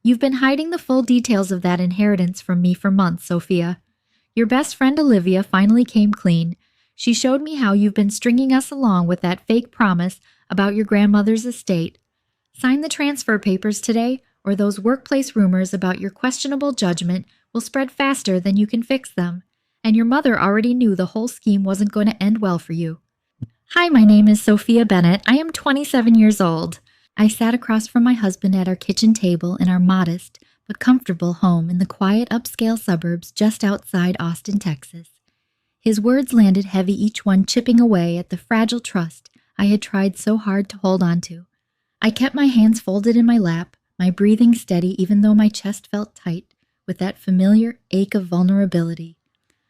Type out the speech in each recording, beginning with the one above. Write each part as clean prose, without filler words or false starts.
You've been hiding the full details of that inheritance from me for months, Sophia. Your best friend Olivia finally came clean. She showed me how you've been stringing us along with that fake promise about your grandmother's estate. Sign the transfer papers today, or those workplace rumors about your questionable judgment will spread faster than you can fix them. And your mother already knew the whole scheme wasn't going to end well for you. Hi, my name is Sophia Bennett. I am 27 years old. I sat across from my husband at our kitchen table in our modest but comfortable home in the quiet upscale suburbs just outside Austin, Texas. His words landed heavy, each one chipping away at the fragile trust I had tried so hard to hold on to. I kept my hands folded in my lap, my breathing steady even though my chest felt tight with that familiar ache of vulnerability.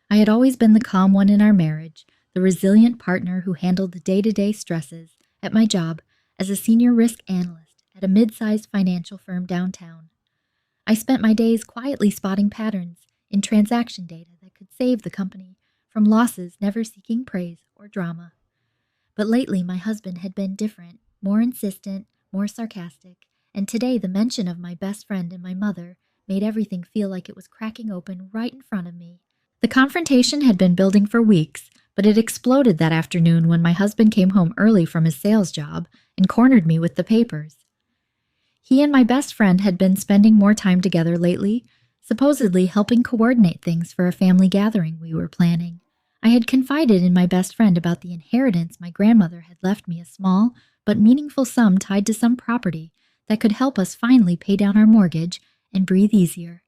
I had always been the calm one in our marriage, the resilient partner who handled the day-to-day stresses at my job as a senior risk analyst at a mid-sized financial firm downtown. I spent my days quietly spotting patterns in transaction data that could save the company from losses, never seeking praise or drama. But lately my husband had been different, more insistent, more sarcastic, and today the mention of my best friend and my mother made everything feel like it was cracking open right in front of me. The confrontation had been building for weeks, but it exploded that afternoon when my husband came home early from his sales job and cornered me with the papers. He and my best friend had been spending more time together lately, supposedly helping coordinate things for a family gathering we were planning. I had confided in my best friend about the inheritance my grandmother had left me, a small but meaningful sum tied to some property that could help us finally pay down our mortgage and breathe easier.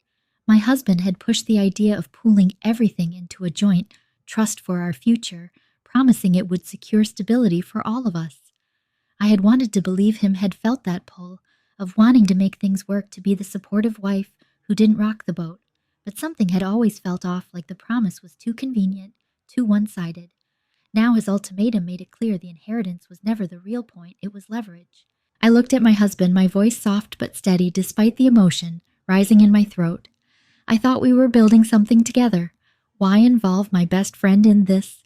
My husband had pushed the idea of pooling everything into a joint trust for our future, promising it would secure stability for all of us. I had wanted to believe him had felt that pull of wanting to make things work, to be the supportive wife who didn't rock the boat, but something had always felt off, like the promise was too convenient, too one-sided. Now his ultimatum made it clear the inheritance was never the real point, it was leverage. I looked at my husband, my voice soft but steady despite the emotion rising in my throat. I thought we were building something together. Why involve my best friend in this?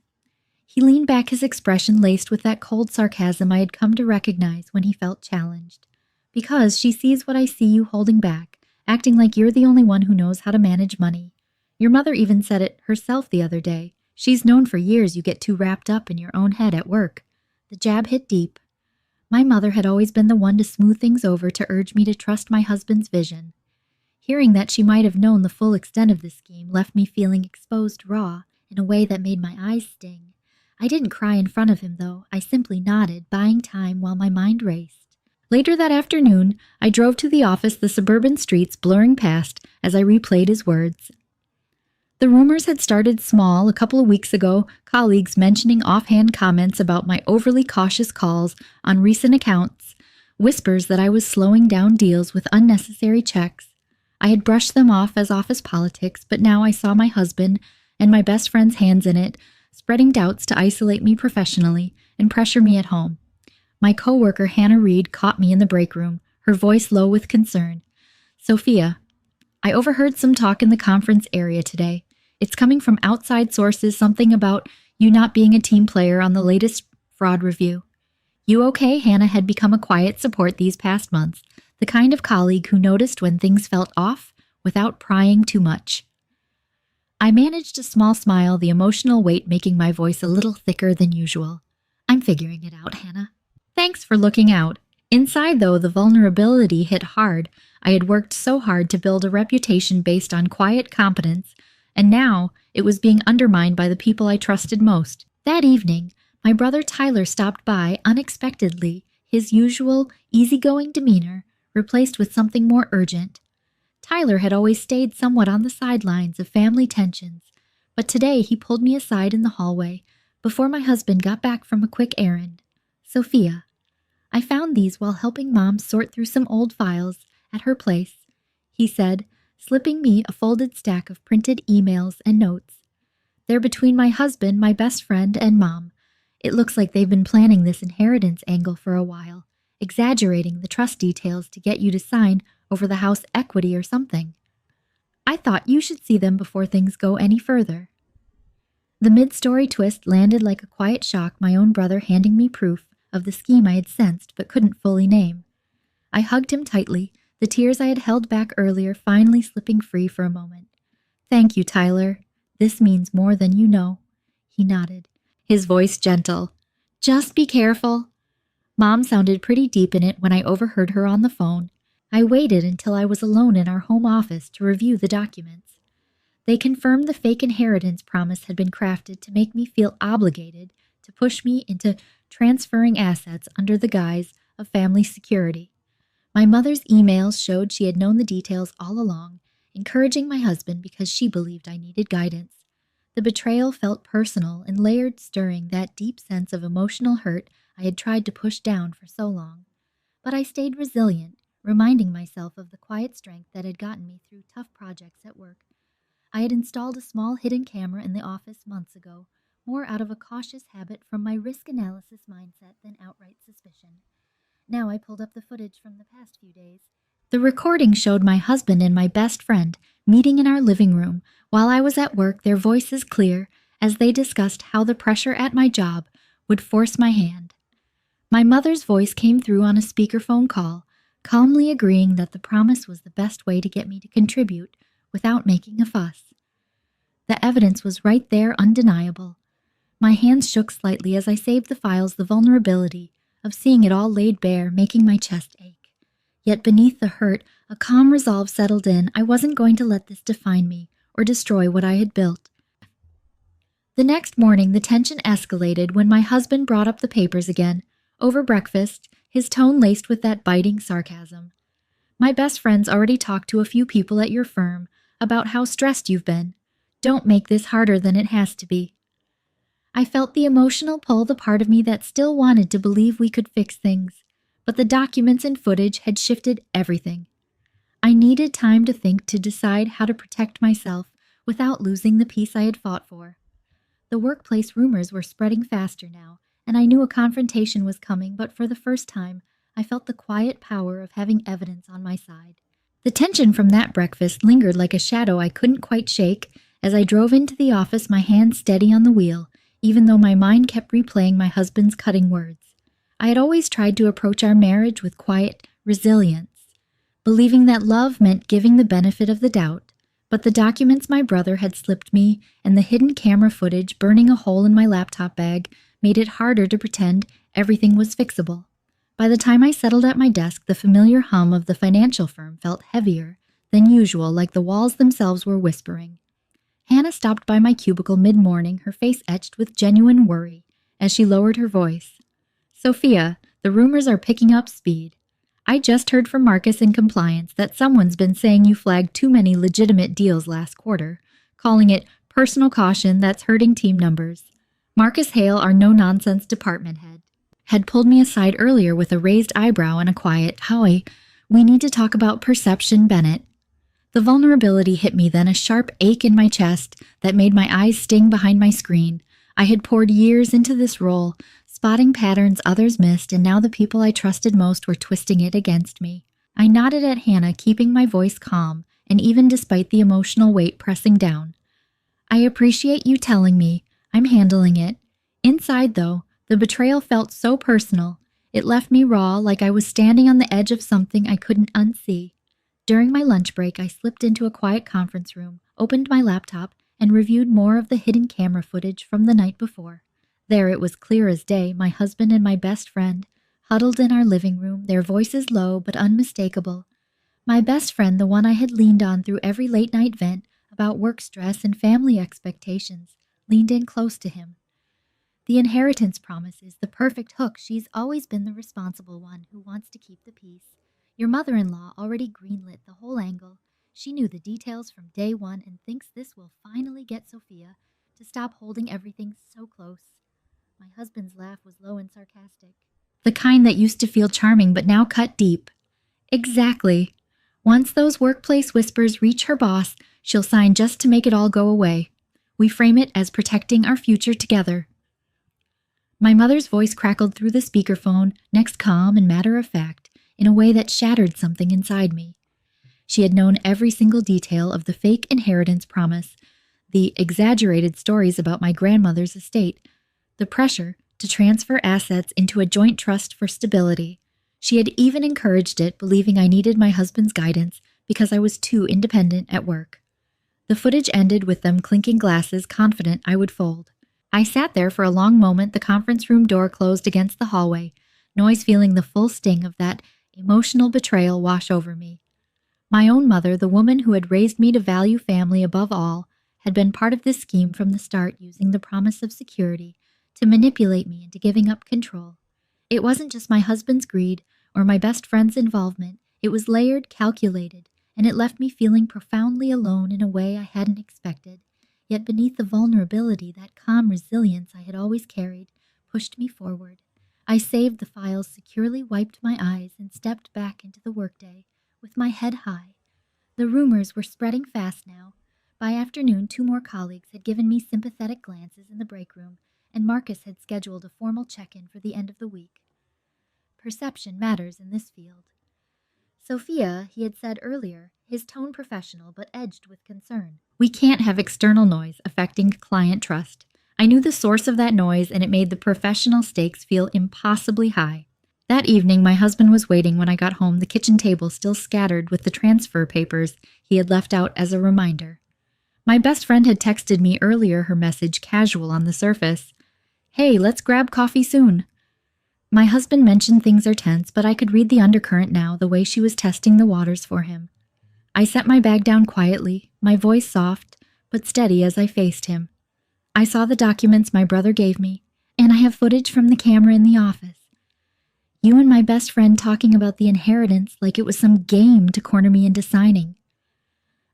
He leaned back, his expression laced with that cold sarcasm I had come to recognize when he felt challenged. Because she sees what I see you holding back, acting like you're the only one who knows how to manage money. Your mother even said it herself the other day. She's known for years you get too wrapped up in your own head at work. The jab hit deep. My mother had always been the one to smooth things over, to urge me to trust my husband's vision. Hearing that she might have known the full extent of the scheme left me feeling exposed raw in a way that made my eyes sting. I didn't cry in front of him, though. I simply nodded, buying time while my mind raced. Later that afternoon, I drove to the office, the suburban streets blurring past as I replayed his words. The rumors had started small a couple of weeks ago, colleagues mentioning offhand comments about my overly cautious calls on recent accounts, whispers that I was slowing down deals with unnecessary checks. I had brushed them off as office politics, but now I saw my husband and my best friend's hands in it, spreading doubts to isolate me professionally and pressure me at home. My coworker Hannah Reed caught me in the break room, her voice low with concern. Sophia, I overheard some talk in the conference area today. It's coming from outside sources, something about you not being a team player on the latest fraud review. You okay? Hannah had become a quiet support these past months, the kind of colleague who noticed when things felt off without prying too much. I managed a small smile, the emotional weight making my voice a little thicker than usual. I'm figuring it out, Hannah. Thanks for looking out. Inside, though, the vulnerability hit hard. I had worked so hard to build a reputation based on quiet competence, and now it was being undermined by the people I trusted most. That evening, my brother Tyler stopped by unexpectedly, his usual easygoing demeanor replaced with something more urgent. Tyler had always stayed somewhat on the sidelines of family tensions, but today he pulled me aside in the hallway before my husband got back from a quick errand. Sophia, I found these while helping Mom sort through some old files at her place, he said, slipping me a folded stack of printed emails and notes. They're between my husband, my best friend, and Mom. It looks like they've been planning this inheritance angle for a while, exaggerating the trust details to get you to sign over the house equity or something. I thought you should see them before things go any further. The mid-story twist landed like a quiet shock, my own brother handing me proof of the scheme I had sensed but couldn't fully name. I hugged him tightly, the tears I had held back earlier finally slipping free for a moment. "Thank you, Tyler. This means more than you know." He nodded, his voice gentle. "Just be careful." Mom sounded pretty deep in it when I overheard her on the phone. I waited until I was alone in our home office to review the documents. They confirmed the fake inheritance promise had been crafted to make me feel obligated to push me into transferring assets under the guise of family security. My mother's emails showed she had known the details all along, encouraging my husband because she believed I needed guidance. The betrayal felt personal and layered, stirring that deep sense of emotional hurt I had tried to push down for so long. But I stayed resilient, reminding myself of the quiet strength that had gotten me through tough projects at work. I had installed a small hidden camera in the office months ago, more out of a cautious habit from my risk analysis mindset than outright suspicion. Now I pulled up the footage from the past few days. The recording showed my husband and my best friend meeting in our living room while I was at work, their voices clear as they discussed how the pressure at my job would force my hand. My mother's voice came through on a speakerphone call, calmly agreeing that the promise was the best way to get me to contribute without making a fuss. The evidence was right there, undeniable. My hands shook slightly as I saved the files, the vulnerability of seeing it all laid bare, making my chest ache. Yet beneath the hurt, a calm resolve settled in. I wasn't going to let this define me or destroy what I had built. The next morning, the tension escalated when my husband brought up the papers again. Over breakfast, his tone laced with that biting sarcasm. "My best friend's already talked to a few people at your firm about how stressed you've been. Don't make this harder than it has to be." I felt the emotional pull, the part of me that still wanted to believe we could fix things, but the documents and footage had shifted everything. I needed time to think, to decide how to protect myself without losing the peace I had fought for. The workplace rumors were spreading faster now, and I knew a confrontation was coming, but for the first time, I felt the quiet power of having evidence on my side. The tension from that breakfast lingered like a shadow I couldn't quite shake as I drove into the office, my hand steady on the wheel, even though my mind kept replaying my husband's cutting words. I had always tried to approach our marriage with quiet resilience, believing that love meant giving the benefit of the doubt, but the documents my brother had slipped me and the hidden camera footage burning a hole in my laptop bag made it harder to pretend everything was fixable. By the time I settled at my desk, the familiar hum of the financial firm felt heavier than usual, like the walls themselves were whispering. Hannah stopped by my cubicle mid-morning, her face etched with genuine worry, as she lowered her voice. "Sophia, the rumors are picking up speed. I just heard from Marcus in compliance that someone's been saying you flagged too many legitimate deals last quarter, calling it personal caution that's hurting team numbers. Marcus Hale, our no-nonsense department head, had pulled me aside earlier with a raised eyebrow and a quiet, 'Howie, we need to talk about perception, Bennett.' The vulnerability hit me then, a sharp ache in my chest that made my eyes sting behind my screen. I had poured years into this role, spotting patterns others missed, and now the people I trusted most were twisting it against me. I nodded at Hannah, keeping my voice calm, and even despite the emotional weight pressing down. "I appreciate you telling me. I'm handling it." Inside, though, the betrayal felt so personal. It left me raw, like I was standing on the edge of something I couldn't unsee. During my lunch break, I slipped into a quiet conference room, opened my laptop, and reviewed more of the hidden camera footage from the night before. There it was clear as day, my husband and my best friend, huddled in our living room, their voices low but unmistakable. My best friend, the one I had leaned on through every late-night vent about work stress and family expectations, leaned in close to him. The inheritance promise is the perfect hook. She's always been the responsible one who wants to keep the peace. Your mother-in-law already greenlit the whole angle. She knew the details from day one and thinks this will finally get Sophia to stop holding everything so close." My husband's laugh was low and sarcastic. "The kind that used to feel charming but now cut deep." "Exactly. Once those workplace whispers reach her boss, she'll sign just to make it all go away. We frame it as protecting our future together." My mother's voice crackled through the speakerphone, next calm and matter-of-fact, in a way that shattered something inside me. She had known every single detail of the fake inheritance promise, the exaggerated stories about my grandmother's estate, the pressure to transfer assets into a joint trust for stability. She had even encouraged it, believing I needed my husband's guidance because I was too independent at work. The footage ended with them clinking glasses, confident I would fold. I sat there for a long moment, the conference room door closed against the hallway, Noise feeling the full sting of that emotional betrayal wash over me. My own mother, the woman who had raised me to value family above all, had been part of this scheme from the start, using the promise of security to manipulate me into giving up control. It wasn't just my husband's greed or my best friend's involvement. It was layered, calculated, and it left me feeling profoundly alone in a way I hadn't expected. Yet beneath the vulnerability, that calm resilience I had always carried pushed me forward. I saved the files, securely wiped my eyes, and stepped back into the workday with my head high. The rumors were spreading fast now. By afternoon, 2 more colleagues had given me sympathetic glances in the break room, and Marcus had scheduled a formal check-in for the end of the week. Perception matters in this field. Sophia, he had said earlier, his tone professional but edged with concern. We can't have external noise affecting client trust. I knew the source of that noise, and it made the professional stakes feel impossibly high. That evening, my husband was waiting when I got home, the kitchen table still scattered with the transfer papers he had left out as a reminder. My best friend had texted me earlier, her message casual on the surface. Hey, let's grab coffee soon. My husband mentioned things are tense, but I could read the undercurrent now, the way she was testing the waters for him. I set my bag down quietly, my voice soft but steady as I faced him. I saw the documents my brother gave me, and I have footage from the camera in the office. You and my best friend talking about the inheritance like it was some game to corner me into signing.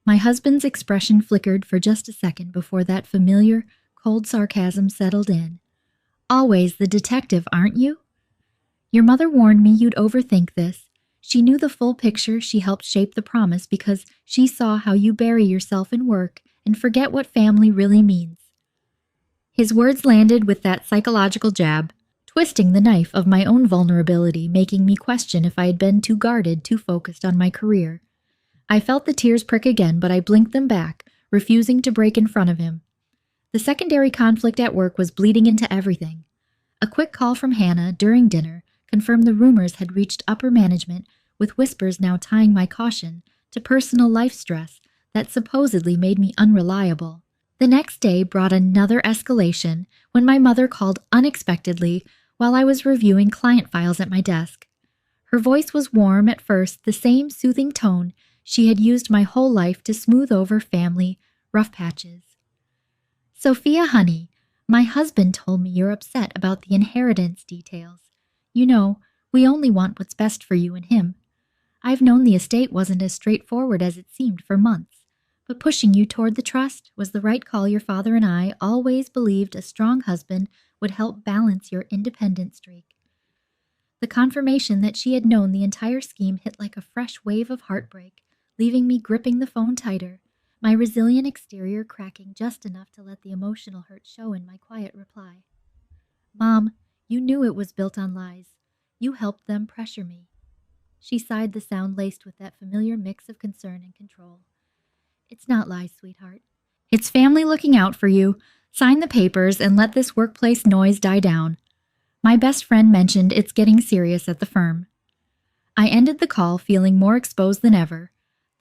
My husband's expression flickered for just a second before that familiar, cold sarcasm settled in. Always the detective, aren't you? Your mother warned me you'd overthink this. She knew the full picture. She helped shape the promise because she saw how you bury yourself in work and forget what family really means. His words landed with that psychological jab, twisting the knife of my own vulnerability, making me question if I had been too guarded, too focused on my career. I felt the tears prick again, but I blinked them back, refusing to break in front of him. The secondary conflict at work was bleeding into everything. A quick call from Hannah during dinner confirmed the rumors had reached upper management, with whispers now tying my caution to personal life stress that supposedly made me unreliable. The next day brought another escalation when my mother called unexpectedly while I was reviewing client files at my desk. Her voice was warm at first, the same soothing tone she had used my whole life to smooth over family rough patches. Sophia, honey, my husband told me you're upset about the inheritance details. You know, we only want what's best for you and him. I've known the estate wasn't as straightforward as it seemed for months, but pushing you toward the trust was the right call. Your father and I always believed a strong husband would help balance your independent streak. The confirmation that she had known the entire scheme hit like a fresh wave of heartbreak, leaving me gripping the phone tighter, my resilient exterior cracking just enough to let the emotional hurt show in my quiet reply. Mom, you knew it was built on lies. You helped them pressure me. She sighed, the sound laced with that familiar mix of concern and control. It's not lies, sweetheart. It's family looking out for you. Sign the papers and let this workplace noise die down. My best friend mentioned it's getting serious at the firm. I ended the call feeling more exposed than ever,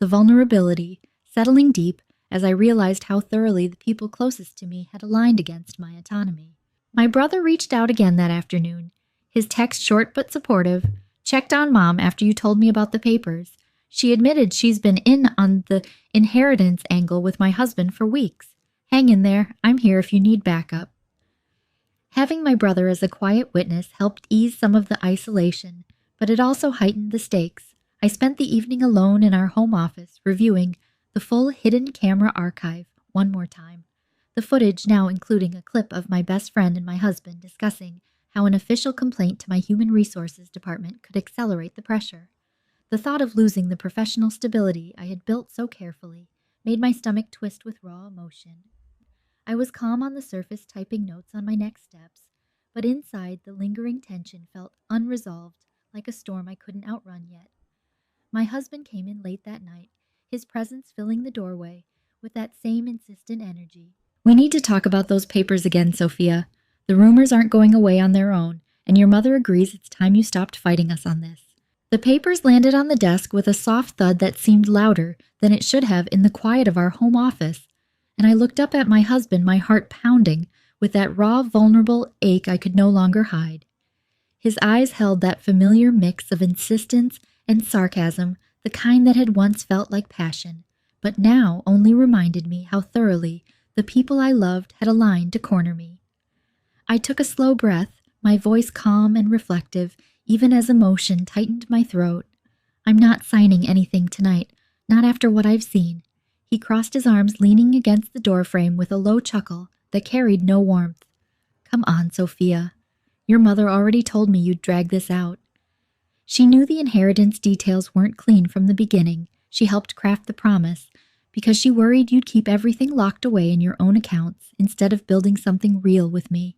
the vulnerability settling deep as I realized how thoroughly the people closest to me had aligned against my autonomy. My brother reached out again that afternoon, his text short but supportive. Checked on Mom after you told me about the papers. She admitted she's been in on the inheritance angle with my husband for weeks. Hang in there, I'm here if you need backup. Having my brother as a quiet witness helped ease some of the isolation, but it also heightened the stakes. I spent the evening alone in our home office, reviewing the full hidden camera archive one more time. The footage now including a clip of my best friend and my husband discussing how an official complaint to my human resources department could accelerate the pressure. The thought of losing the professional stability I had built so carefully made my stomach twist with raw emotion. I was calm on the surface, typing notes on my next steps, but inside the lingering tension felt unresolved, like a storm I couldn't outrun yet. My husband came in late that night, his presence filling the doorway with that same insistent energy. We need to talk about those papers again, Sophia. The rumors aren't going away on their own, and your mother agrees it's time you stopped fighting us on this. The papers landed on the desk with a soft thud that seemed louder than it should have in the quiet of our home office, and I looked up at my husband, my heart pounding with that raw, vulnerable ache I could no longer hide. His eyes held that familiar mix of insistence and sarcasm, the kind that had once felt like passion, but now only reminded me how thoroughly the people I loved had aligned to corner me. I took a slow breath, my voice calm and reflective, even as emotion tightened my throat. I'm not signing anything tonight, not after what I've seen. He crossed his arms, leaning against the doorframe with a low chuckle that carried no warmth. Come on, Sophia. Your mother already told me you'd drag this out. She knew the inheritance details weren't clean from the beginning. She helped craft the promise, because she worried you'd keep everything locked away in your own accounts instead of building something real with me.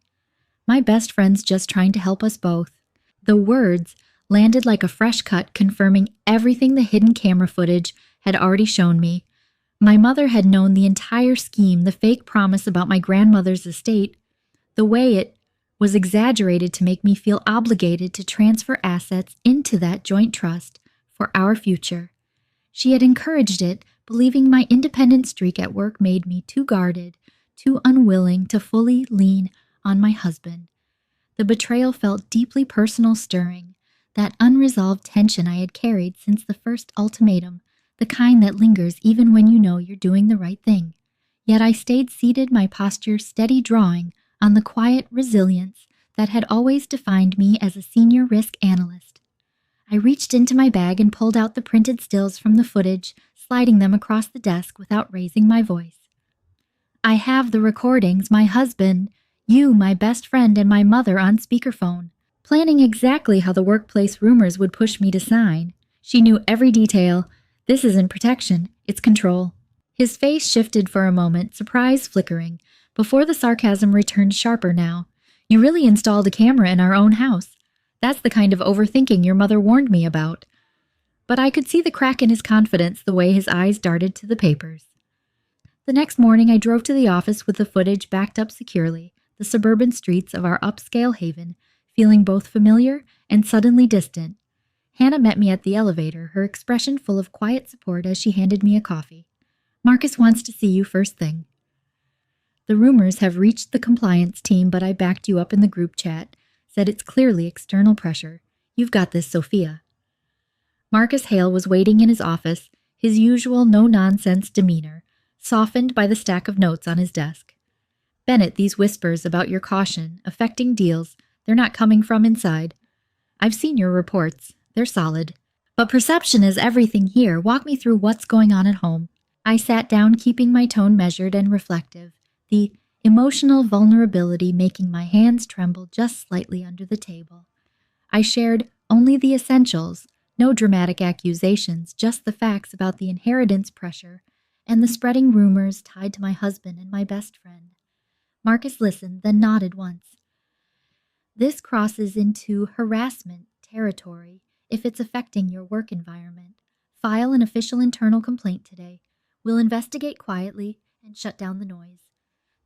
My best friend's just trying to help us both. The words landed like a fresh cut, confirming everything the hidden camera footage had already shown me. My mother had known the entire scheme, the fake promise about my grandmother's estate, the way it was exaggerated to make me feel obligated to transfer assets into that joint trust for our future. She had encouraged it, believing my independent streak at work made me too guarded, too unwilling to fully lean on my husband. The betrayal felt deeply personal, stirring, that unresolved tension I had carried since the first ultimatum, the kind that lingers even when you know you're doing the right thing. Yet I stayed seated, my posture steady, drawing on the quiet resilience that had always defined me as a senior risk analyst. I reached into my bag and pulled out the printed stills from the footage, sliding them across the desk without raising my voice. I have the recordings, my husband, you, my best friend, and my mother on speakerphone, planning exactly how the workplace rumors would push me to sign. She knew every detail. This isn't protection, it's control. His face shifted for a moment, surprise flickering, before the sarcasm returned sharper now. You really installed a camera in our own house. That's the kind of overthinking your mother warned me about. But I could see the crack in his confidence the way his eyes darted to the papers. The next morning I drove to the office with the footage backed up securely, the suburban streets of our upscale haven, feeling both familiar and suddenly distant. Hannah met me at the elevator, her expression full of quiet support as she handed me a coffee. Marcus wants to see you first thing. The rumors have reached the compliance team, but I backed you up in the group chat, said it's clearly external pressure. You've got this, Sophia. Marcus Hale was waiting in his office, his usual no-nonsense demeanor, softened by the stack of notes on his desk. Bennett, these whispers about your caution, affecting deals, they're not coming from inside. I've seen your reports. They're solid. But perception is everything here. Walk me through what's going on at home. I sat down, keeping my tone measured and reflective, the emotional vulnerability making my hands tremble just slightly under the table. I shared only the essentials, no dramatic accusations, just the facts about the inheritance pressure and the spreading rumors tied to my husband and my best friend. Marcus listened, then nodded once. This crosses into harassment territory if it's affecting your work environment. File an official internal complaint today. We'll investigate quietly and shut down the noise.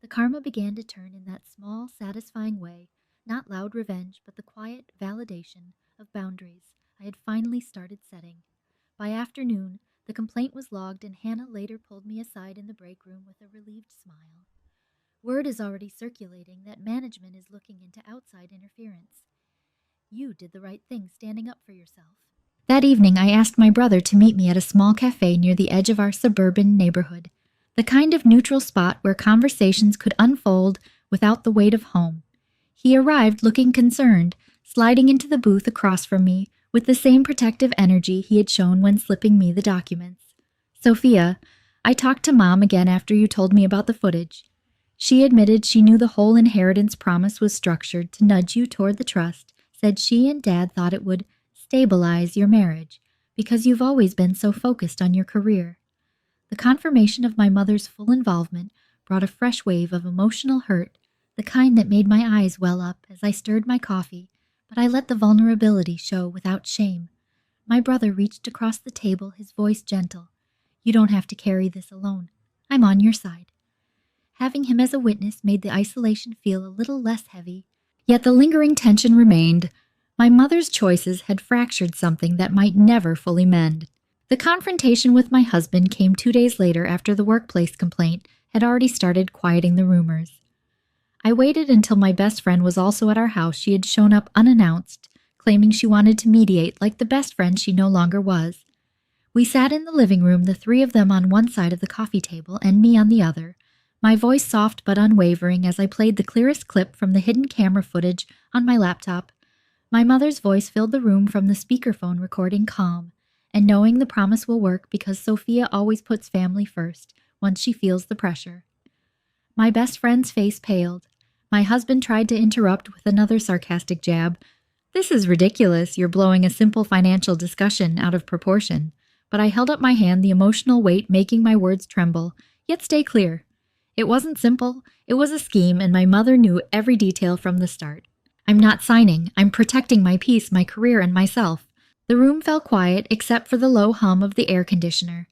The karma began to turn in that small, satisfying way, not loud revenge, but the quiet validation of boundaries I had finally started setting. By afternoon, the complaint was logged, and Hannah later pulled me aside in the break room with a relieved smile. Word is already circulating that management is looking into outside interference. You did the right thing standing up for yourself. That evening, I asked my brother to meet me at a small cafe near the edge of our suburban neighborhood, the kind of neutral spot where conversations could unfold without the weight of home. He arrived looking concerned, sliding into the booth across from me with the same protective energy he had shown when slipping me the documents. Sophia, I talked to Mom again after you told me about the footage. She admitted she knew the whole inheritance promise was structured to nudge you toward the trust, said she and Dad thought it would stabilize your marriage because you've always been so focused on your career. The confirmation of my mother's full involvement brought a fresh wave of emotional hurt, the kind that made my eyes well up as I stirred my coffee, but I let the vulnerability show without shame. My brother reached across the table, his voice gentle. You don't have to carry this alone. I'm on your side. Having him as a witness made the isolation feel a little less heavy, yet the lingering tension remained. My mother's choices had fractured something that might never fully mend. The confrontation with my husband came 2 days later after the workplace complaint had already started quieting the rumors. I waited until my best friend was also at our house. She had shown up unannounced, claiming she wanted to mediate like the best friend she no longer was. We sat in the living room, the three of them on one side of the coffee table and me on the other, my voice soft but unwavering as I played the clearest clip from the hidden camera footage on my laptop. My mother's voice filled the room from the speakerphone, recording calm, and knowing the promise will work because Sophia always puts family first once she feels the pressure. My best friend's face paled. My husband tried to interrupt with another sarcastic jab. "This is ridiculous. You're blowing a simple financial discussion out of proportion." But I held up my hand, the emotional weight making my words tremble, yet stay clear. It wasn't simple. It was a scheme, and my mother knew every detail from the start. "I'm not signing. I'm protecting my peace, my career, and myself." The room fell quiet except for the low hum of the air conditioner.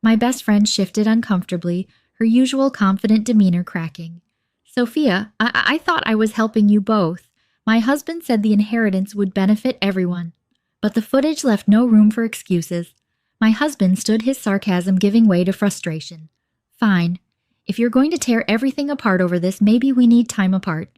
My best friend shifted uncomfortably, her usual confident demeanor cracking. "Sophia, I thought I was helping you both. My husband said the inheritance would benefit everyone." But the footage left no room for excuses. My husband stood, his sarcasm giving way to frustration. "Fine. If you're going to tear everything apart over this, maybe we need time apart."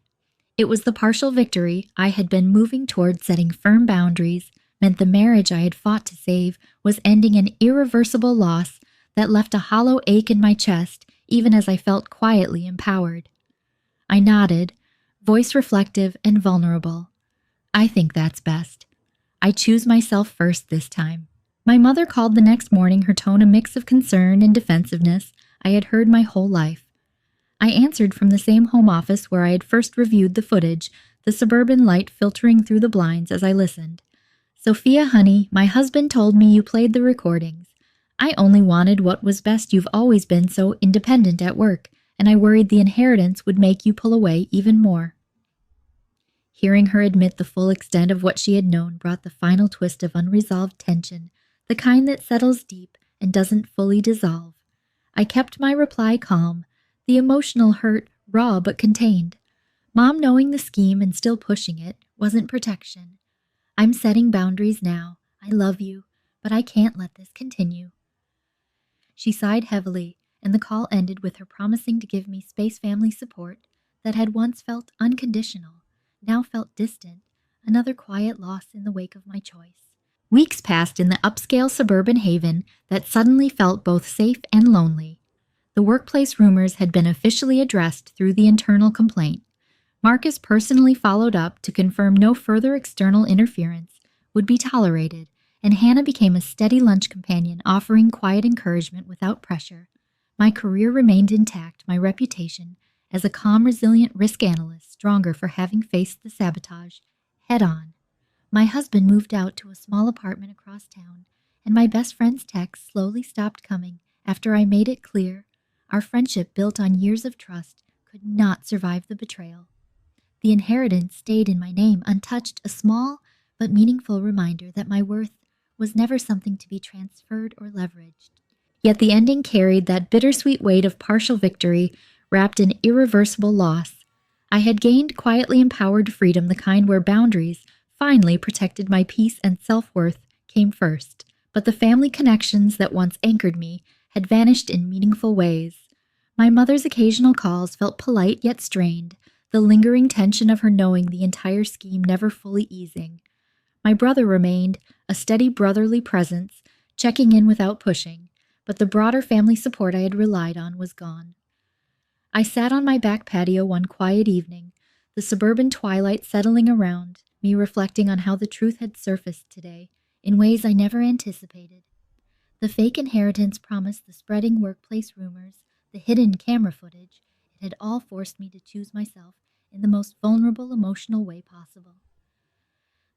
It was the partial victory I had been moving toward. Setting firm boundaries meant the marriage I had fought to save was ending an irreversible loss that left a hollow ache in my chest, even as I felt quietly empowered. I nodded, voice reflective and vulnerable. "I think that's best. I choose myself first this time." My mother called the next morning, her tone a mix of concern and defensiveness I had heard my whole life. I answered from the same home office where I had first reviewed the footage, the suburban light filtering through the blinds as I listened. "Sophia, honey, my husband told me you played the recordings. I only wanted what was best. You've always been so independent at work, and I worried the inheritance would make you pull away even more." Hearing her admit the full extent of what she had known brought the final twist of unresolved tension, the kind that settles deep and doesn't fully dissolve. I kept my reply calm, the emotional hurt raw but contained. Mom knowing the scheme and still pushing it wasn't protection. "I'm setting boundaries now. I love you, but I can't let this continue." She sighed heavily, and the call ended with her promising to give me space family support that had once felt unconditional, now felt distant, another quiet loss in the wake of my choice. Weeks passed in the upscale suburban haven that suddenly felt both safe and lonely. The workplace rumors had been officially addressed through the internal complaint. Marcus personally followed up to confirm no further external interference would be tolerated, and Hannah became a steady lunch companion, offering quiet encouragement without pressure. My career remained intact, my reputation as a calm, resilient risk analyst stronger for having faced the sabotage head on. My husband moved out to a small apartment across town, and my best friend's texts slowly stopped coming after I made it clear our friendship, built on years of trust, could not survive the betrayal. The inheritance stayed in my name untouched, a small but meaningful reminder that my worth was never something to be transferred or leveraged. Yet the ending carried that bittersweet weight of partial victory wrapped in irreversible loss. I had gained quietly empowered freedom, the kind where boundaries finally protected my peace and self-worth came first. But the family connections that once anchored me had vanished in meaningful ways. My mother's occasional calls felt polite yet strained, the lingering tension of her knowing the entire scheme never fully easing. My brother remained a steady brotherly presence, checking in without pushing, but the broader family support I had relied on was gone. I sat on my back patio one quiet evening, the suburban twilight settling around me, reflecting on how the truth had surfaced today in ways I never anticipated. The fake inheritance promise, the spreading workplace rumors, the hidden camera footage, it had all forced me to choose myself in the most vulnerable, emotional way possible.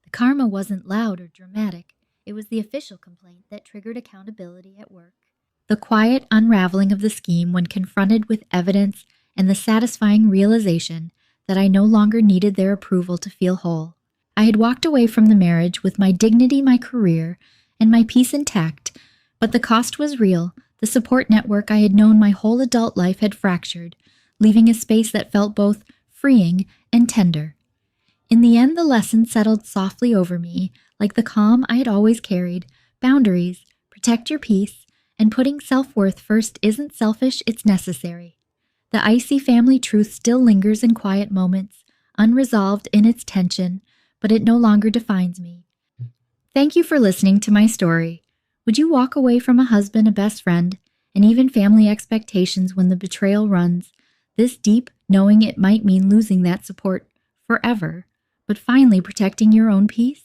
The karma wasn't loud or dramatic. It was the official complaint that triggered accountability at work. The quiet unraveling of the scheme when confronted with evidence, and the satisfying realization that I no longer needed their approval to feel whole. I had walked away from the marriage with my dignity, my career, and my peace intact, but the cost was real. The support network I had known my whole adult life had fractured, leaving a space that felt both freeing and tender. In the end, the lesson settled softly over me, like the calm I had always carried. Boundaries, protect your peace, and putting self-worth first isn't selfish, it's necessary. The icy family truth still lingers in quiet moments, unresolved in its tension, but it no longer defines me. Thank you for listening to my story. Would you walk away from a husband, a best friend, and even family expectations when the betrayal runs this deep, knowing it might mean losing that support forever, but finally protecting your own peace?